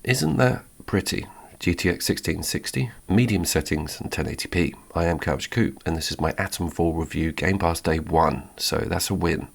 Isn't that pretty? GTX 1660, medium settings and 1080p. I am Couch Coop and this is my Atomfall review Game Pass Day 1, so that's a win.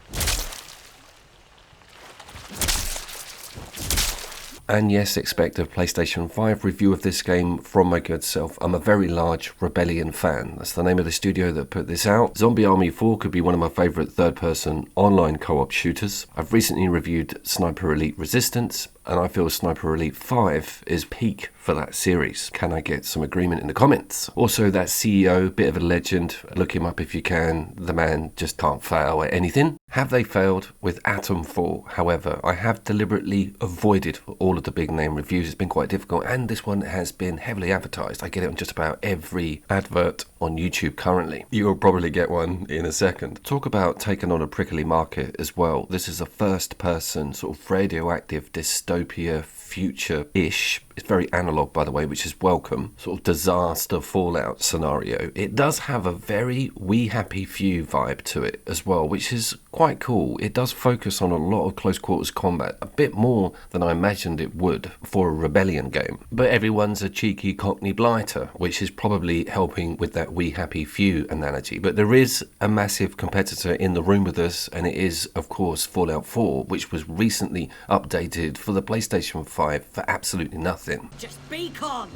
And yes, expect a PlayStation 5 review of this game from my good self. I'm a very large Rebellion fan. That's the name of the studio that put this out. Zombie Army 4 could be one of my favourite third-person online co-op shooters. I've recently reviewed Sniper Elite Resistance, and I feel Sniper Elite 5 is peak for that series. Can I get some agreement in the comments? Also, that CEO, bit of a legend. Look him up if you can. The man just can't fail at anything. Have they failed with Atomfall? However, I have deliberately avoided all of the big name reviews. It's been quite difficult, and this one has been heavily advertised. I get it on just about every advert on YouTube currently. You will probably get one in a second. Talk about taking on a prickly market as well. This is a first-person sort of radioactive dystopia future-ish. It's very analog, by the way, which is welcome. Sort of disaster fallout scenario. It does have a very We Happy Few vibe to it as well, which is quite cool. It does focus on a lot of close quarters combat, a bit more than I imagined it would for a Rebellion game. But everyone's a cheeky Cockney blighter, which is probably helping with that We Happy Few analogy. But there is a massive competitor in the room with us, and it is, of course, Fallout 4, which was recently updated for the PlayStation 5 for absolutely nothing. Just be calm.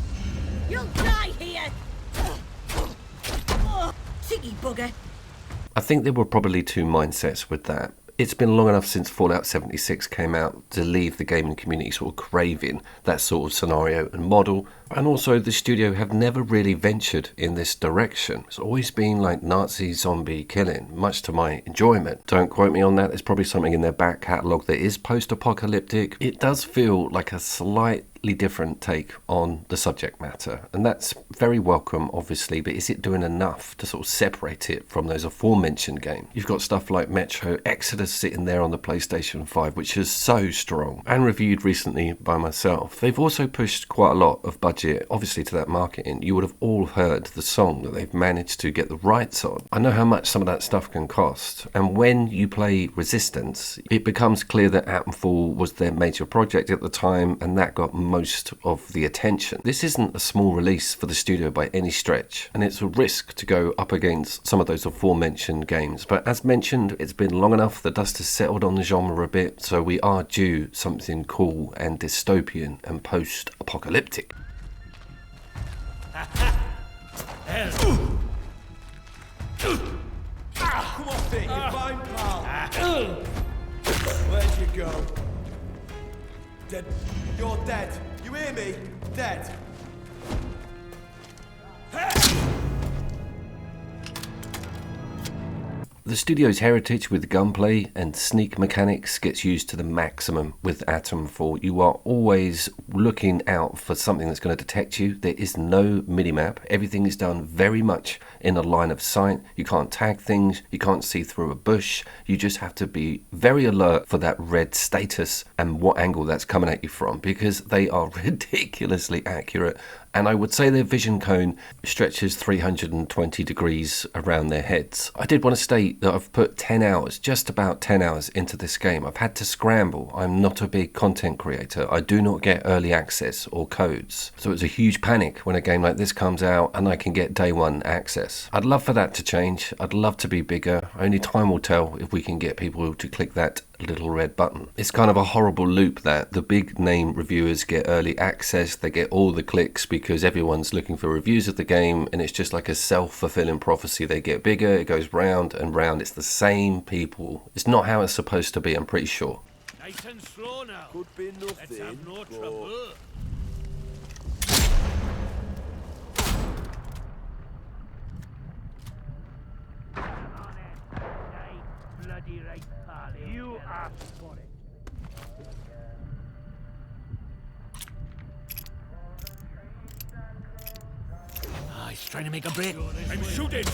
You'll die here. Oh, cheeky bugger. I think there were probably two mindsets with that. It's been long enough since Fallout 76 came out to leave the gaming community sort of craving that sort of scenario and model. And also the studio have never really ventured in this direction. It's always been like Nazi zombie killing, much to my enjoyment. Don't quote me on that. There's probably something in their back catalogue that is post-apocalyptic. It does feel like a slightly different take on the subject matter, and that's very welcome, obviously, but is it doing enough to sort of separate it from those aforementioned games? You've got stuff like Metro Exodus sitting there on the PlayStation 5, which is so strong, and reviewed recently by myself. They've also pushed quite a lot of budget, obviously, to that marketing. You would have all heard the song that they've managed to get the rights on. I know how much some of that stuff can cost, and when you play Resistance, it becomes clear that Atomfall was their major project at the time, and that got most of the attention. This isn't a small release for the studio by any stretch, and it's a risk to go up against some of those aforementioned games. But as mentioned, it's been long enough, the dust has settled on the genre a bit, so we are due something cool and dystopian and post-apocalyptic. Come on, Vic, you're fine, pal. Where'd you go? Dead. You're dead. You hear me? Dead. The studio's heritage with gunplay and sneak mechanics gets used to the maximum with Atomfall. You are always looking out for something that's going to detect you. There is no minimap. Everything is done very much in a line of sight. You can't tag things. You can't see through a bush. You just have to be very alert for that red status and what angle that's coming at you from, because they are ridiculously accurate. And I would say their vision cone stretches 320 degrees around their heads. I did want to state that I've put 10 hours, just about 10 hours into this game. I've had to scramble. I'm not a big content creator. I do not get early access or codes. So it's a huge panic when a game like this comes out and I can get day one access. I'd love for that to change. I'd love to be bigger. Only time will tell if we can get people to click that little red button. It's kind of a horrible loop that the big name reviewers get early access, they get all the clicks because everyone's looking for reviews of the game, and it's just like a self-fulfilling prophecy. They get bigger, it goes round and round. It's the same people. It's not how it's supposed to be, I'm pretty sure. Nice and slow now. Could be nothing. Let's have no trouble. Bloody right, pal. You asked for it. Ah, he's trying to make a break. I'm shooting.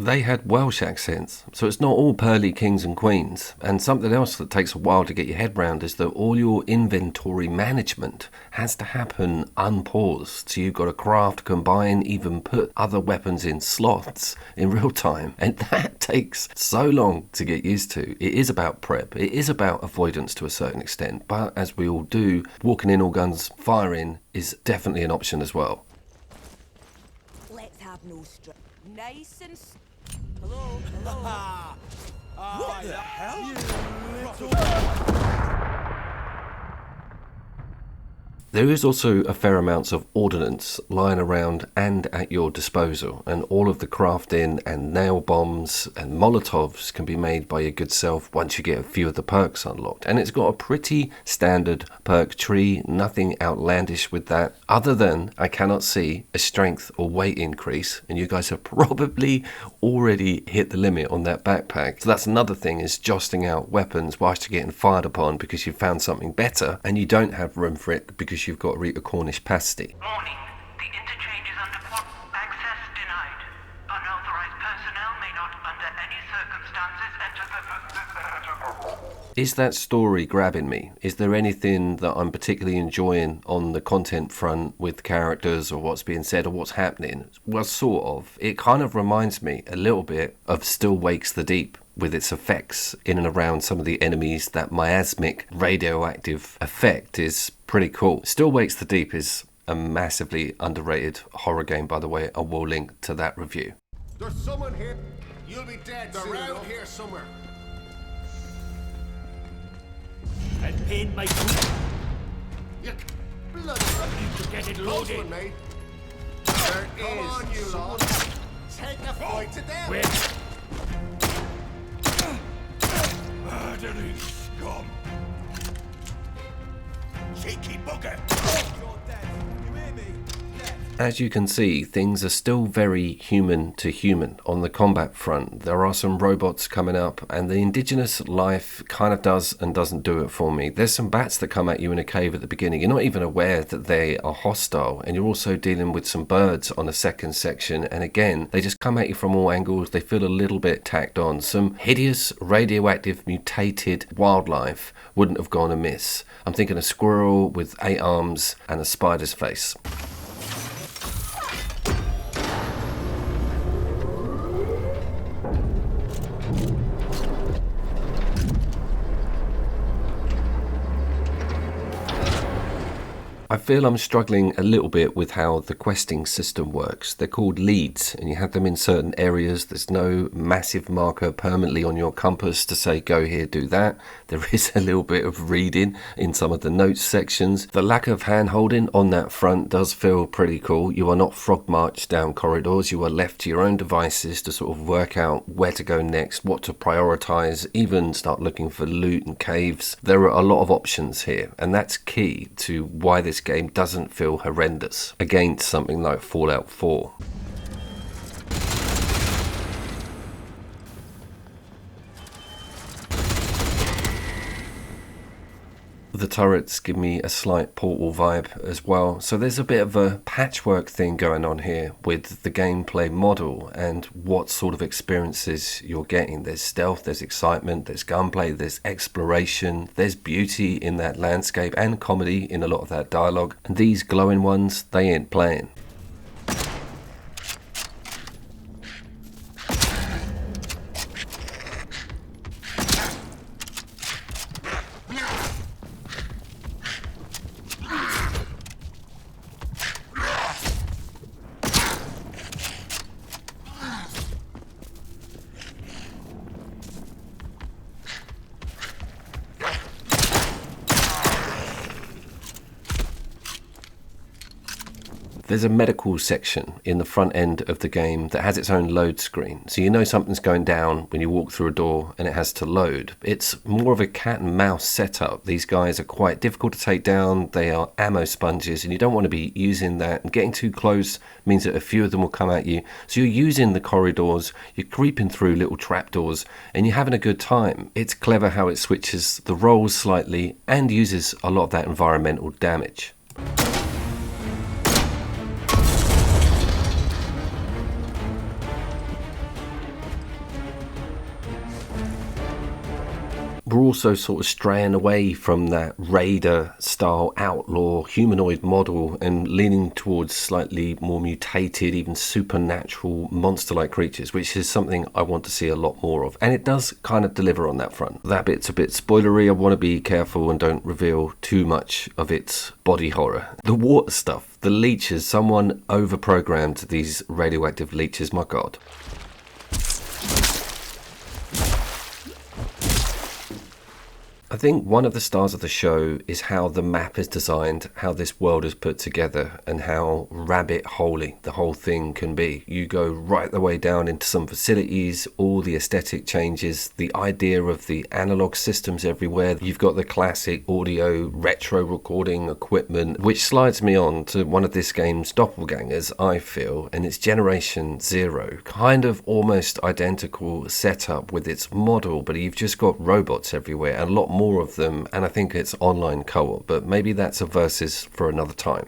They had Welsh accents, so it's not all pearly kings and queens. And something else that takes a while to get your head round is that all your inventory management has to happen unpaused. So you've got to craft, combine, even put other weapons in slots in real time. And that takes so long to get used to. It is about prep. It is about avoidance to a certain extent. But as we all do, walking in all guns firing is definitely an option as well. Let's have no stress. Nice and... Hello? Hello? What the hell? There is also a fair amount of ordnance lying around and at your disposal, and all of the crafting and nail bombs and molotovs can be made by your good self once you get a few of the perks unlocked. And it's got a pretty standard perk tree, nothing outlandish with that, other than I cannot see a strength or weight increase, and you guys have probably already hit the limit on that backpack. So that's another thing, is jostling out weapons whilst you're getting fired upon because you found something better and you don't have room for it because you've got to eat a Cornish pasty. Warning. The interchange is under access denied. Unauthorized personnel may not, under any circumstances, enter the... Is that story grabbing me? Is there anything that I'm particularly enjoying on the content front with characters or what's being said or what's happening? Well, sort of. It kind of reminds me a little bit of Still Wakes the Deep, with its effects in and around some of the enemies. That miasmic radioactive effect is pretty cool. Still Wakes the Deep is a massively underrated horror game, by the way. I will link to that review. There's someone here. You'll be dead soon. Around here somewhere. And paid my food. You bloody To get it close loaded. one, mate. There Come on, you lot. Take a fight to them. Where? Murdering scum. Cheeky bugger. You're dead. You hear me? Dead. As you can see, things are still very human to human on the combat front. There are some robots coming up, and the indigenous life kind of does and doesn't do it for me. There's some bats that come at you in a cave at the beginning. You're not even aware that they are hostile, and you're also dealing with some birds on a second section, and again, they just come at you from all angles. They feel a little bit tacked on. Some hideous radioactive mutated wildlife wouldn't have gone amiss. I'm thinking a squirrel with 8 arms and a spider's face. I feel I'm struggling a little bit with how the questing system works. They're called leads, and you have them in certain areas. There's no massive marker permanently on your compass to say go here, do that. There is a little bit of reading in some of the notes sections. The lack of hand-holding on that front does feel pretty cool. You are not frog marched down corridors. You are left to your own devices to sort of work out where to go next, what to prioritize, even start looking for loot and caves. There are a lot of options here, and that's key to why this game doesn't feel horrendous against something like Fallout 4. The turrets give me a slight Portal vibe as well, so there's a bit of a patchwork thing going on here with the gameplay model and what sort of experiences you're getting. There's stealth, there's excitement, there's gunplay, there's exploration, there's beauty in that landscape and comedy in a lot of that dialogue, and these glowing ones, they ain't playing. There's a medical section in the front end of the game that has its own load screen. So you know something's going down when you walk through a door and it has to load. It's more of a cat and mouse setup. These guys are quite difficult to take down. They are ammo sponges and you don't want to be using that. And getting too close means that a few of them will come at you. So you're using the corridors, you're creeping through little trapdoors and you're having a good time. It's clever how it switches the roles slightly and uses a lot of that environmental damage. we're also sort of straying away from that Raider-style outlaw humanoid model and leaning towards slightly more mutated, even supernatural monster-like creatures, which is something I want to see a lot more of. And it does kind of deliver on that front. That bit's a bit spoilery. I want to be careful and don't reveal too much of its body horror. The water stuff, the leeches, someone over-programmed these radioactive leeches, my god. I think one of the stars of the show is how the map is designed, how this world is put together, and how rabbit-holey the whole thing can be. You go right the way down into some facilities, all the aesthetic changes, the idea of the analog systems everywhere. You've got the classic audio retro recording equipment, which slides me on to one of this game's doppelgangers, I feel, and it's Generation Zero. Kind of almost identical setup with its model, but you've just got robots everywhere, and a lot more of them, and I think it's online co-op, but maybe that's a versus for another time.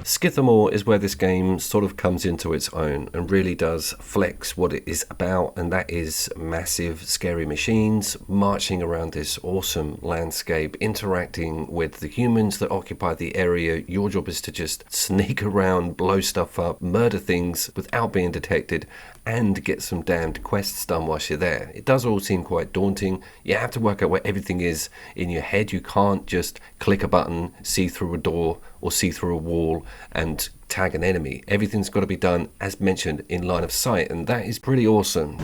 Skithamore is where this game sort of comes into its own and really does flex what it is about, and that is massive scary machines marching around this awesome landscape, interacting with the humans that occupy the area. Your job is to just sneak around, blow stuff up, murder things without being detected, and get some damned quests done whilst you're there. It does all seem quite daunting. You have to work out where everything is in your head. You can't just click a button, see through a door or see through a wall and tag an enemy. Everything's got to be done, as mentioned, in line of sight, and that is pretty awesome.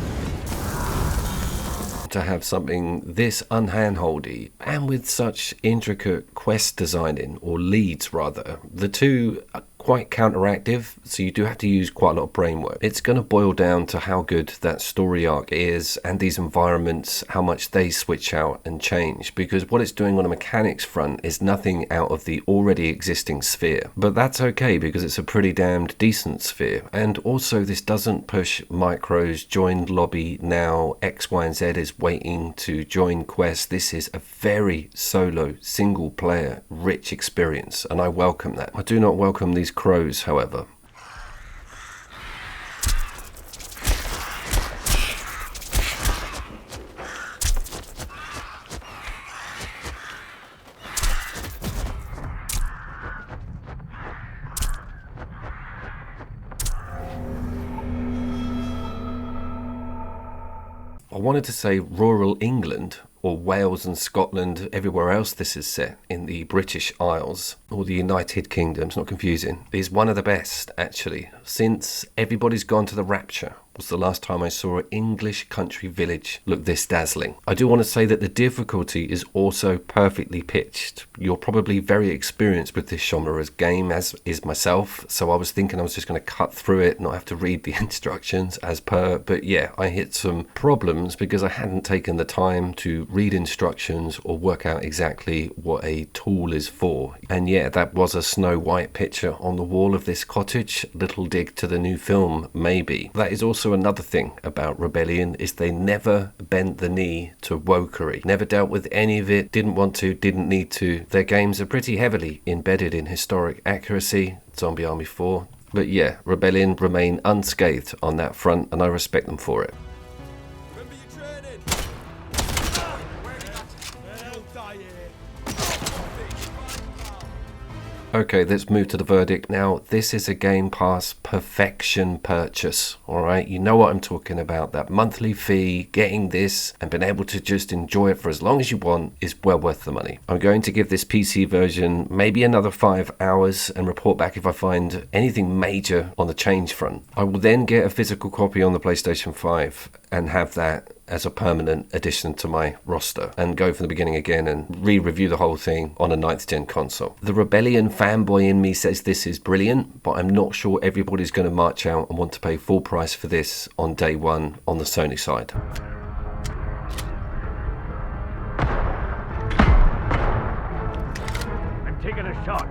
To have something this unhandholdy and with such intricate quest designing, or leads rather, the two are quite counteractive, so you do have to use quite a lot of brain work. It's going to boil down to how good that story arc is and these environments, how much they switch out and change, because what it's doing on a mechanics front is nothing out of the already existing sphere. But that's okay, because it's a pretty damned decent sphere. And also this doesn't push micros, join lobby now, X, Y and Z is waiting to join quest. This is a very solo, single player, rich experience, and I welcome that. I do not welcome these crows, however. I wanted to say rural England, or Wales and Scotland, everywhere else this is set in the British Isles or the United Kingdom, it's not confusing, is one of the best actually, since everybody's gone to the Rapture. Was the last time I saw an English country village look this dazzling. I do want to say that the difficulty is also perfectly pitched. You're probably very experienced with this genre as game, as is myself, so I was thinking I was just going to cut through it, not have to read the instructions as per, but yeah, I hit some problems because I hadn't taken the time to read instructions or work out exactly what a tool is for. And yeah, that was a Snow White picture on the wall of this cottage. Little dig to the new film, maybe. That is also another thing about Rebellion, is they never bent the knee to wokery. Never dealt with any of it, didn't want to, didn't need to. Their games are pretty heavily embedded in historic accuracy, Zombie Army 4. But yeah, Rebellion remain unscathed on that front, and I respect them for it. Remember your training. Don't die here. Okay, let's move to the verdict. Now, this is a Game Pass perfection purchase, alright? You know what I'm talking about. That monthly fee, getting this, and being able to just enjoy it for as long as you want is well worth the money. I'm going to give this PC version maybe another 5 hours and report back if I find anything major on the change front. I will then get a physical copy on the PlayStation 5 and have that as a permanent addition to my roster and go from the beginning again and re-review the whole thing on a 9th gen console. The Rebellion fanboy in me says this is brilliant, but I'm not sure everybody's going to march out and want to pay full price for this on day one on the Sony side. I'm taking a shot.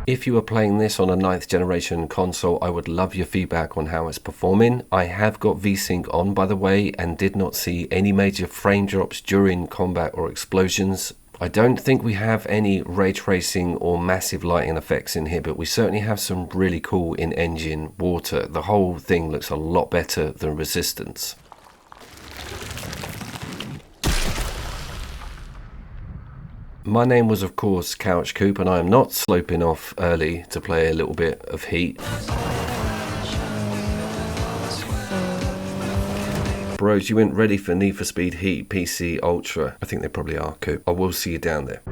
If you are playing this on a 9th generation console, I would love your feedback on how it's performing. I have got VSync on, by the way, and did not see any major frame drops during combat or explosions. I don't think we have any ray tracing or massive lighting effects in here, but we certainly have some really cool in-engine water. The whole thing looks a lot better than Resistance. My name was of course Couch Coop, and I am not sloping off early to play a little bit of Heat. Bros, you went ready for Need for Speed Heat PC Ultra. I think they probably are, Coop. I will see you down there.